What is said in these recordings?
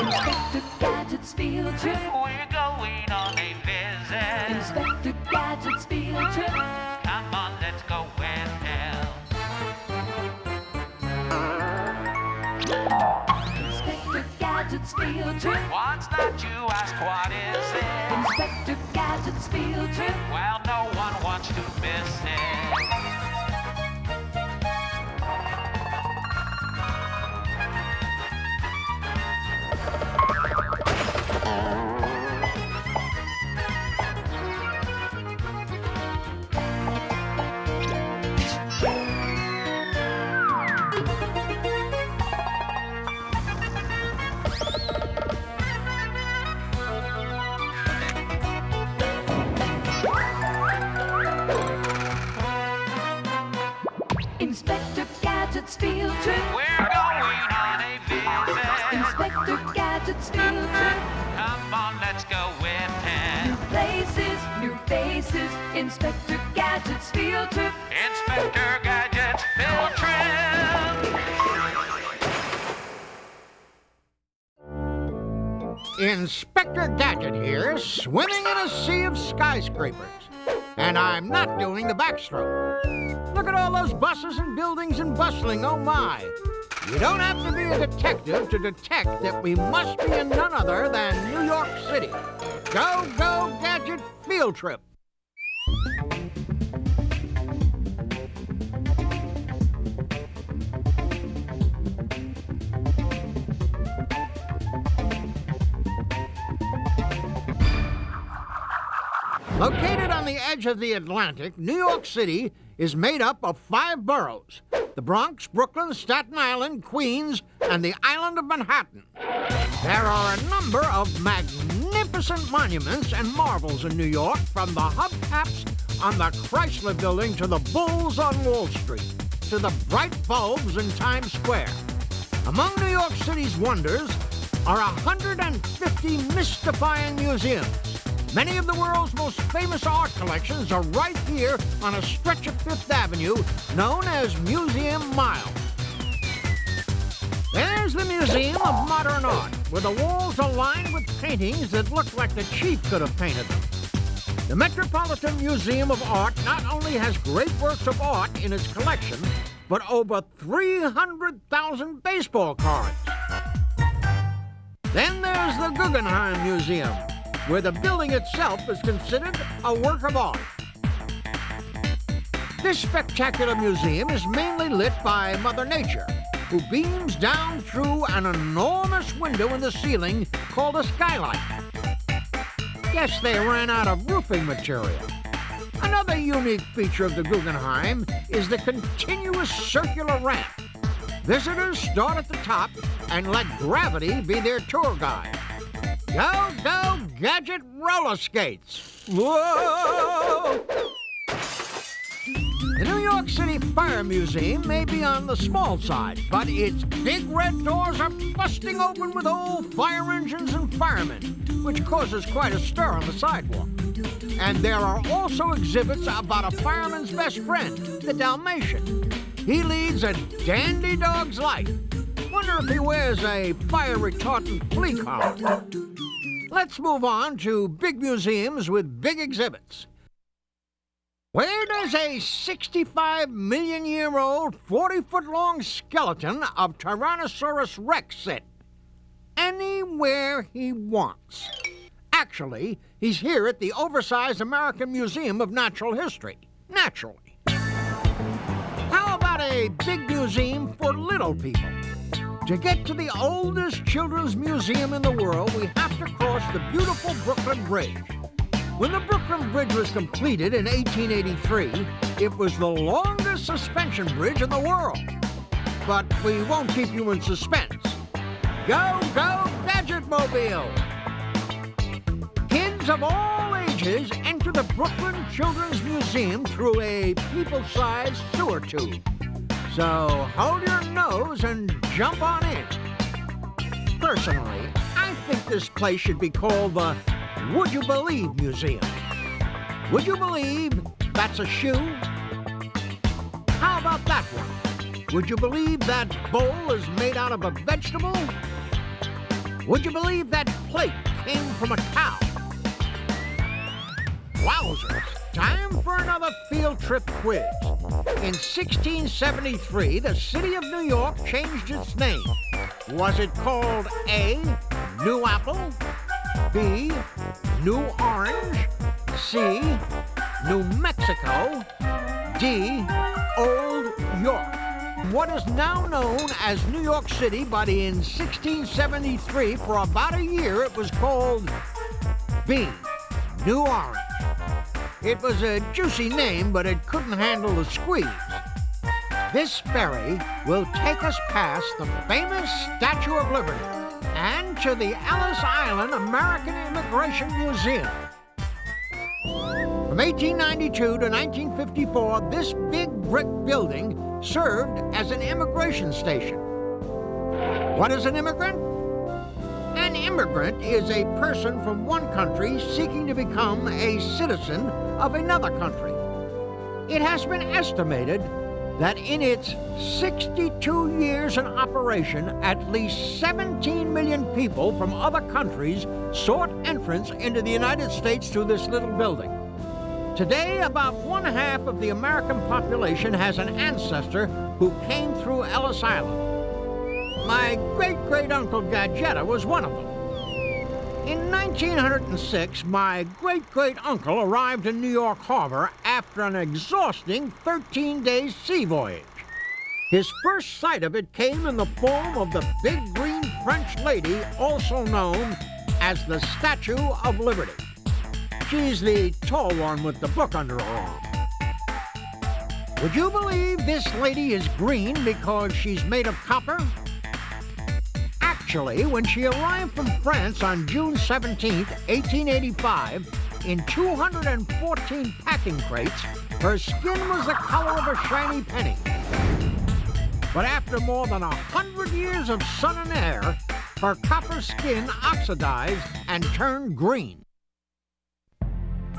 Inspector Gadget's field trip. We're going on a visit. Inspector Gadget's field trip. Come on, let's go with him. Inspector Gadget's field trip. What's that, you ask? What is it? Inspector Gadget's field trip. Well, no one wants to miss it. Inspector Gadget's field trip. We're going on a visit. Inspector Gadget's field trip. Come on, let's go with him. New places, new faces. Inspector Gadget's field trip. Inspector Gadget's field trip. Inspector Gadget here, swimming in a sea of skyscrapers. And I'm not doing the backstroke. Look at all those buses and buildings and bustling, oh my. You don't have to be a detective to detect that we must be in none other than New York City. Go, go, Gadget field trip. Located on the edge of the Atlantic, New York City is made up of 5 boroughs: the Bronx, Brooklyn, Staten Island, Queens, and the island of Manhattan. There are a number of magnificent monuments and marvels in New York, from the hubcaps on the Chrysler Building to the bulls on Wall Street, to the bright bulbs in Times Square. Among New York City's wonders are 150 mystifying museums. Many of the world's most famous art collections are right here on a stretch of Fifth Avenue known as Museum Mile. There's the Museum of Modern Art, where the walls are lined with paintings that look like the chief could have painted them. The Metropolitan Museum of Art not only has great works of art in its collection, but over 300,000 baseball cards. Then there's the Guggenheim Museum, where the building itself is considered a work of art. This spectacular museum is mainly lit by Mother Nature, who beams down through an enormous window in the ceiling called a skylight. Guess they ran out of roofing material. Another unique feature of the Guggenheim is the continuous circular ramp. Visitors start at the top and let gravity be their tour guide. Go, go, Gadget roller skates! Whoa! The New York City Fire Museum may be on the small side, but its big red doors are busting open with old fire engines and firemen, which causes quite a stir on the sidewalk. And there are also exhibits about a fireman's best friend, the Dalmatian. He leads a dandy dog's life. Wonder if he wears a fire-retardant flea collar. Let's move on to big museums with big exhibits. Where does a 65-million-year-old, 40-foot-long skeleton of Tyrannosaurus Rex sit? Anywhere he wants. Actually, he's here at the oversized American Museum of Natural History. Naturally. How about a big museum for little people? To get to the oldest children's museum in the world, we have to cross the beautiful Brooklyn Bridge. When the Brooklyn Bridge was completed in 1883, it was the longest suspension bridge in the world. But we won't keep you in suspense. Go, go, Gadget-mobile! Kids of all ages enter the Brooklyn Children's Museum through a people-sized sewer tube. So hold your nose and jump on in. Personally, I think this place should be called the Would You Believe Museum. Would you believe that's a shoe? How about that one? Would you believe that bowl is made out of a vegetable? Would you believe that plate came from a cow? Wowzers! Time for another field trip quiz. In 1673, the city of New York changed its name. Was it called A, New Apple, B, New Orange, C, New Mexico, D, Old York? What is now known as New York City, but in 1673, for about a year, it was called B, New Orange. It was a juicy name, but it couldn't handle the squeeze. This ferry will take us past the famous Statue of Liberty and to the Ellis Island American Immigration Museum. From 1892 to 1954, this big brick building served as an immigration station. What is an immigrant? An immigrant is a person from one country seeking to become a citizen of another country. It has been estimated that in its 62 years in operation, at least 17 million people from other countries sought entrance into the United States through this little building. Today, about 1/2 of the American population has an ancestor who came through Ellis Island. My great-great-uncle Gadget was one of them. In 1906, my great-great-uncle arrived in New York Harbor after an exhausting 13-day sea voyage. His first sight of it came in the form of the big green French lady, also known as the Statue of Liberty. She's the tall one with the book under her arm. Would you believe this lady is green because she's made of copper? Actually, when she arrived from France on June 17, 1885, in 214 packing crates, her skin was the color of a shiny penny. But after more than 100 years of sun and air, her copper skin oxidized and turned green.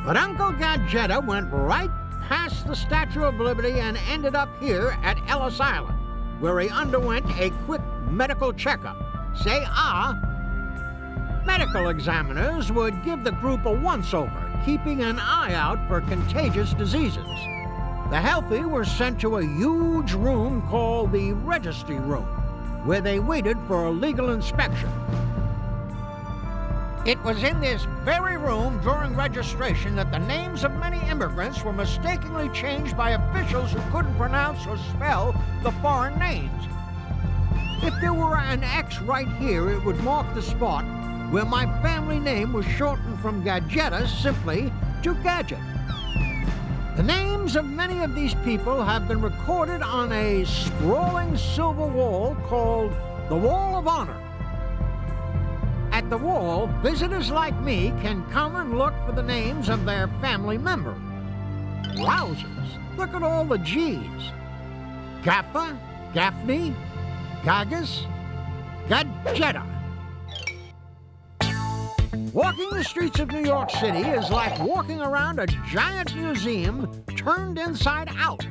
But Uncle Gadget went right past the Statue of Liberty and ended up here at Ellis Island, where he underwent a quick medical checkup. Say medical examiners would give the group a once-over, keeping an eye out for contagious diseases. The healthy were sent to a huge room called the registry room, where they waited for a legal inspection. It was in this very room during registration that the names of many immigrants were mistakenly changed by officials who couldn't pronounce or spell the foreign names. If there were an X right here, it would mark the spot where my family name was shortened from Gadget simply to Gadget. The names of many of these people have been recorded on a sprawling silver wall called the Wall of Honor. At the wall, visitors like me can come and look for the names of their family member. Wowzers, look at all the G's. Gaffa, Gaffney, Gagas, Gadget. Walking the streets of New York City is like walking around a giant museum turned inside out.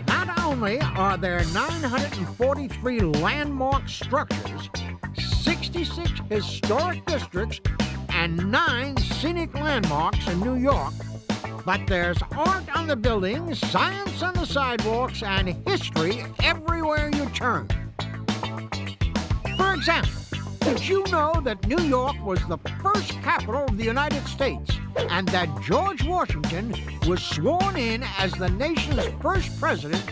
Not only are there 943 landmark structures, 66 historic districts, and 9 scenic landmarks in New York, but there's art on the buildings, science on the sidewalks, and history everywhere you turn. For example, did you know that New York was the first capital of the United States and that George Washington was sworn in as the nation's first president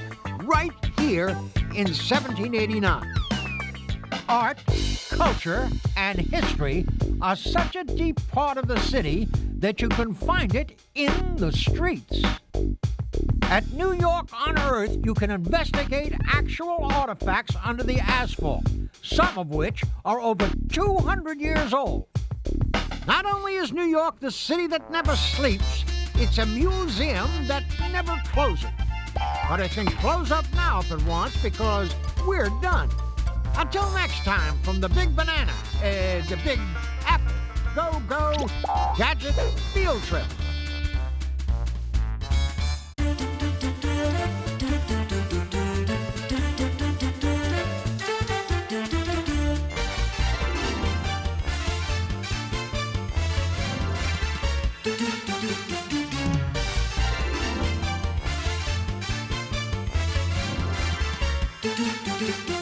right here in 1789? Art, culture, and history are such a deep part of the city that you can find it in the streets. At New York on Earth, you can investigate actual artifacts under the asphalt, some of which are over 200 years old. Not only is New York the city that never sleeps, it's a museum that never closes. But it can close up now if it wants, because we're done. Until next time, from the Big Banana, the Big Apple, go, Gadget Field Trip. do do do do do.